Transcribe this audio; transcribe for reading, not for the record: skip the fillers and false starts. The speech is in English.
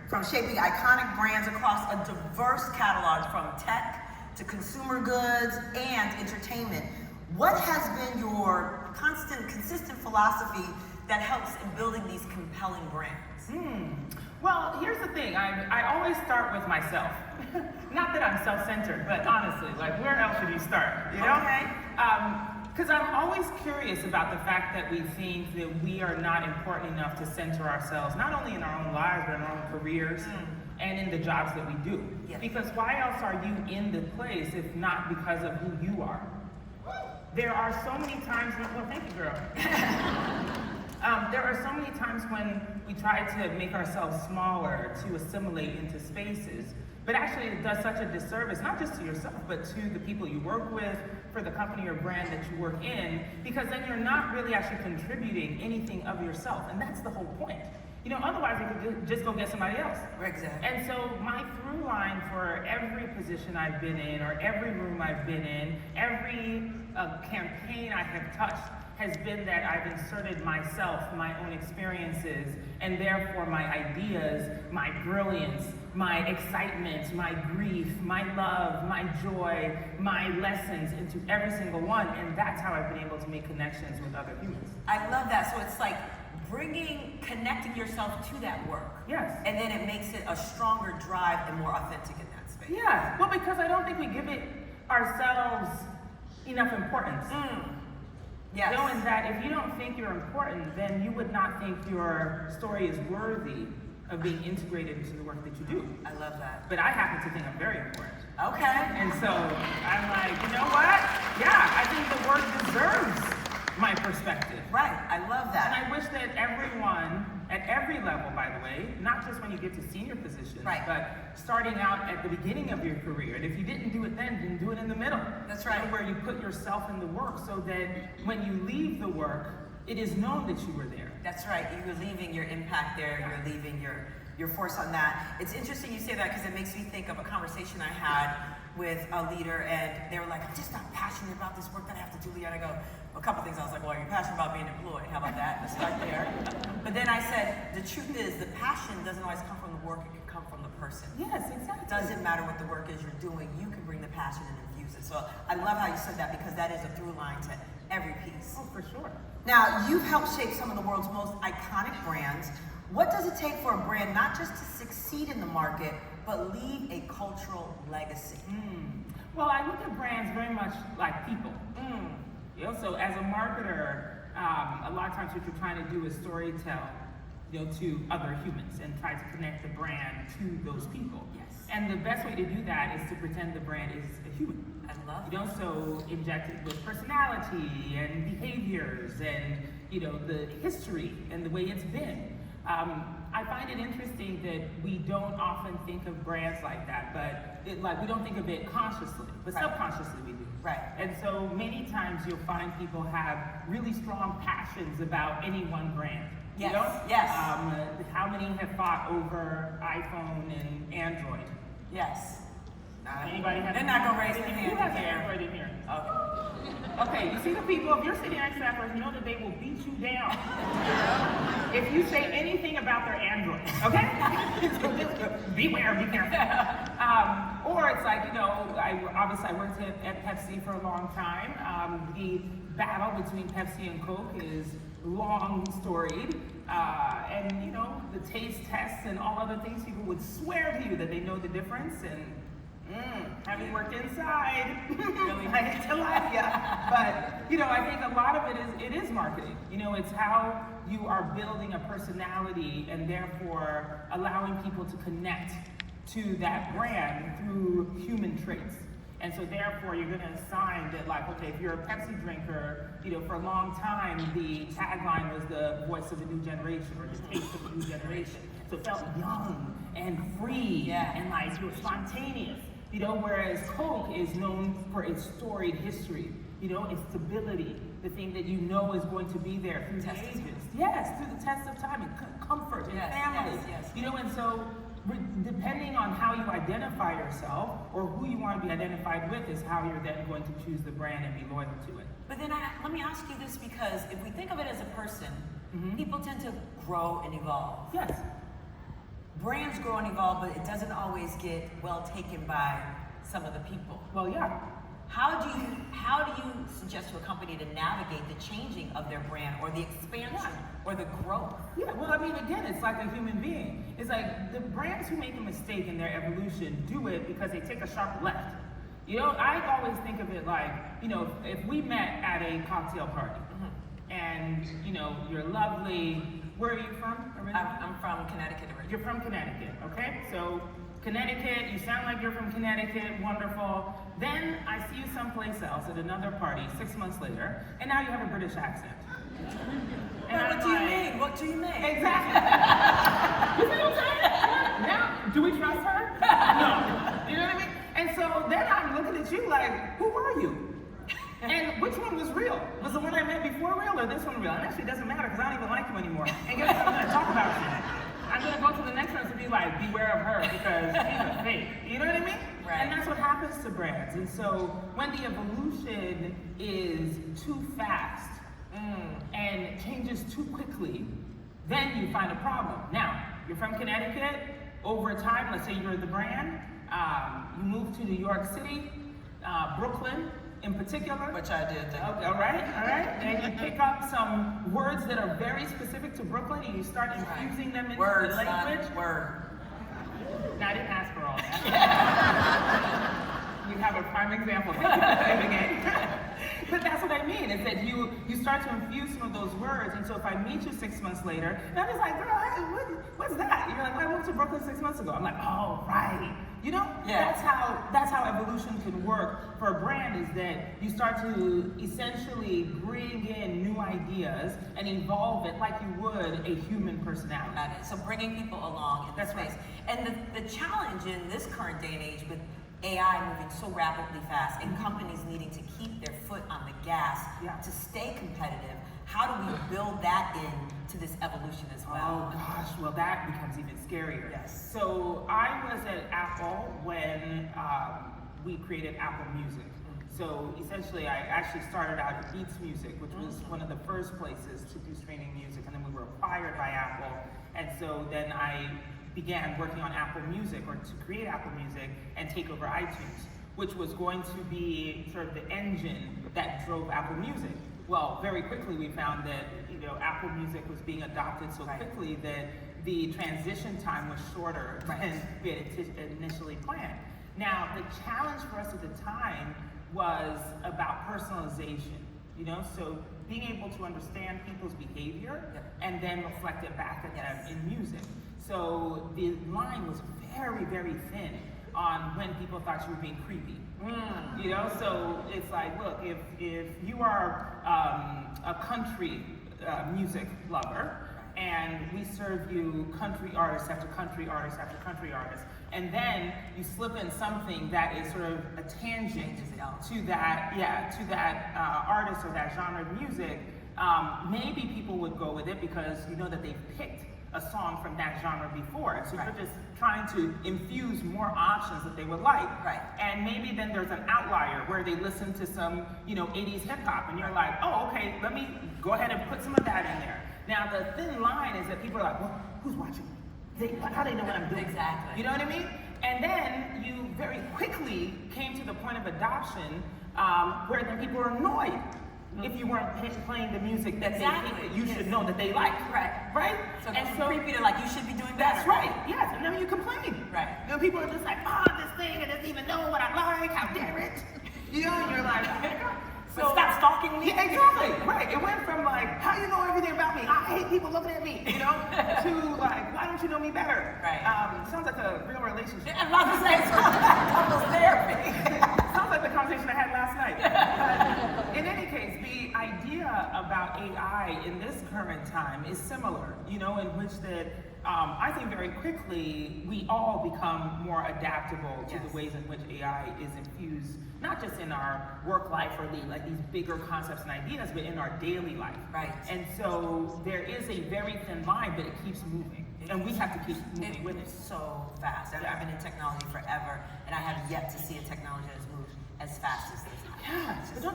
from shaping iconic brands across a diverse catalog from tech to consumer goods and entertainment. What has been your consistent philosophy that helps in building these compelling brands? Well, here's the thing. I always start with myself. Not that I'm self-centered, but honestly, like, where else should you start? You know? Okay. Because I'm always curious about the fact that we think that we are not important enough to center ourselves, not only in our own lives, but in our own careers and in the jobs that we do. Yes. Because why else are you in the place if not because of who you are? There are so many times, well, thank you, girl. There are so many times when we try to make ourselves smaller to assimilate into spaces, but actually it does such a disservice, not just to yourself, but to the people you work with, for the company or brand that you work in, because then you're not really actually contributing anything of yourself, and that's the whole point. You know, otherwise you could just go get somebody else. Exactly. And so my through line for every position I've been in, or every room I've been in, every campaign I have touched, has been that I've inserted myself, my own experiences, and therefore my ideas, my brilliance, my excitement, my grief, my love, my joy, my lessons into every single one, and that's how I've been able to make connections with other humans. I love that. So it's like connecting yourself to that work. Yes. And then it makes it a stronger drive and more authentic in that space. Yeah, well, because I don't think we give it ourselves enough importance. Yes. Knowing that if you don't think you're important, then you would not think your story is worthy of being integrated into the work that you do. I love that. But I happen to think I'm very important. Okay. And so I'm like, you know what? Yeah, I think the work deserves my perspective. Right, I love that. And I wish that everyone, at every level, by the way, not just when you get to senior positions, right, but starting out at the beginning of your career. And if you didn't do it then do it in the middle. That's right. You know, where you put yourself in the work so that when you leave the work, it is known that you were there. That's right. You're leaving your impact there. You're leaving your force on that. It's interesting you say that because it makes me think of a conversation I had with a leader, and they were like, I'm just not passionate about this work that I have to do, Leah. And I go, a couple things. I was like, well, you're passionate about being employed. How about that? Let's start there. But then I said, the truth is, the passion doesn't always come from the work. It can come from the person. Yes, exactly. It doesn't matter what the work is you're doing. You can bring the passion and infuse it. So I love how you said that because that is a through line to every piece. Oh, for sure. Now, you've helped shape some of the world's most iconic brands. What does it take for a brand not just to succeed in the market, but leave a cultural legacy? Well, I look at brands very much like people. You know, so as a marketer, a lot of times what you're trying to do is story tell, you know, to other humans and try to connect the brand to those people. Yes. And the best way to do that is to pretend the brand is a human. I love You know, so inject it with personality and behaviors and, you know, the history and the way it's been. I find it interesting that we don't often think of brands like that, but we don't think of it consciously, but subconsciously we do. Right. And so many times you'll find people have really strong passions about any one brand. Yes. You know? Yes. How many have fought over iPhone and Android? Yes. Anybody have? They're not gonna raise their hand Who has here. Android in here? Okay. Okay, you see the people, if you're sitting next to that person, know that they will beat you down if you say anything about their Android, okay? So just beware, be careful. Or it's like, you know, I worked at Pepsi for a long time. The battle between Pepsi and Coke is long storied. And, you know, the taste tests and all other things, people would swear to you that they know the difference, and having worked inside, I hate to lie, yeah. But, you know, I think a lot of it is marketing. You know, it's how you are building a personality and therefore allowing people to connect to that brand through human traits. And so therefore you're gonna assign that, like, okay, if you're a Pepsi drinker, you know, for a long time, the tagline was the voice of the new generation or the taste of the new generation. So it felt young and free and like you were spontaneous. You know, whereas Coke is known for its storied history, you know, its stability, the thing that you know is going to be there through the ages. Yes, through the test of time and comfort and family. Yes. You know, and so depending on how you identify yourself or who you want to be identified with is how you're then going to choose the brand and be loyal to it. But then let me ask you this, because if we think of it as a person, people tend to grow and evolve. Yes. brands grow and evolve, but it doesn't always get well taken by some of the people. Well, yeah. How do you suggest to a company to navigate the changing of their brand or the expansion or the growth? Yeah, well, I mean, again, it's like a human being. It's like the brands who make a mistake in their evolution do it because they take a sharp left. You know, I always think of it like, you know, if we met at a cocktail party and, you know, you're lovely. Where are you from originally? I'm from Connecticut originally. You're from Connecticut, okay? So Connecticut, you sound like you're from Connecticut, wonderful. Then I see you someplace else at another party 6 months later, and now you have a British accent. And what do you mean? What do you mean? Exactly. You see what I'm saying? Now, do we trust her? No. You know what I mean? And so then I'm looking at you like, who are you? And which one was real? Was the one I met before real or this one real? And actually it doesn't matter because I don't even like you anymore. And guess what I'm going to talk about you? I'm going to go to the next one to be like, beware of her because she's a fake. You know what I mean? Right. And that's what happens to brands. And so when the evolution is too fast and changes too quickly, then you find a problem. Now, you're from Connecticut. Over time, let's say you're the brand. You move to New York City, Brooklyn in particular. Which I did. Okay, all right. And you pick up some words that are very specific to Brooklyn and you start infusing them into words, the language. Word. Now, I didn't ask for all that. You have a prime example. Thank you for saying again. But that's what I mean, is that you start to infuse some of those words, and so if I meet you 6 months later, and I'm just like, girl, hey, what's that? You're like, well, I moved to Brooklyn 6 months ago. I'm like, oh, right. You know, Yeah. that's how evolution can work for a brand, is that you start to essentially bring in new ideas and evolve it like you would a human personality. Got it. So bringing people along in That's the space. right. And the challenge in this current day and age with AI moving so rapidly fast and companies needing to keep their foot on the gas to stay competitive, how do we build that in to this evolution as well? Oh gosh, well that becomes even scarier. Yes. So I was at Apple when we created Apple Music. So essentially I actually started out at Beats Music, which was one of the first places to do streaming music, and then we were acquired by Apple, and so then I began working on Apple Music, or to create Apple Music and take over iTunes, which was going to be sort of the engine that drove Apple Music. Well, very quickly we found that Apple Music was being adopted so quickly that the transition time was shorter than we had initially planned. Now, the challenge for us at the time was about personalization. So being able to understand people's behavior and then reflect it back at them in music. So the line was very, very thin on when people thought you were being creepy. So it's like, look, if you are a country music lover, and we serve you country artists after country artists after country artists, and then you slip in something that is sort of a tangent to that artist or that genre of music, maybe people would go with it because you know that they've picked a song from that genre before. So you're just trying to infuse more options that they would like. Right. And maybe then there's an outlier where they listen to some 80s hip hop, and you're like, oh, okay, let me go ahead and put some of that in there. Now the thin line is that people are like, well, who's watching? How do they know what I'm doing? Exactly. You know what I mean? And then you very quickly came to the point of adoption where then people are annoyed if you weren't playing the music that they think that you should know that they like. Right? So and so creepy to like, you should be doing better. That's right, yes, and then you complain. Right. People are just like, oh, this thing, it doesn't even know what I like, how dare it? And you're like, so stop stalking me. Yeah, exactly, right. It went from like, how you know everything about me? I hate people looking at me, to like, why don't you know me better? Right. Sounds like a real relationship. Yeah, I'm about to say, it's couples therapy. Sounds like the conversation I had last night. In any case, the idea about AI in this current time is similar, in which that I think very quickly we all become more adaptable to the ways in which AI is infused, not just in our work life or these bigger concepts and ideas, but in our daily life. Right. And so there is a very thin line, but it keeps moving. And we have to keep moving with it. So fast. I've been in technology forever, and I have yet to see a technology that's moved as fast as this. Yeah.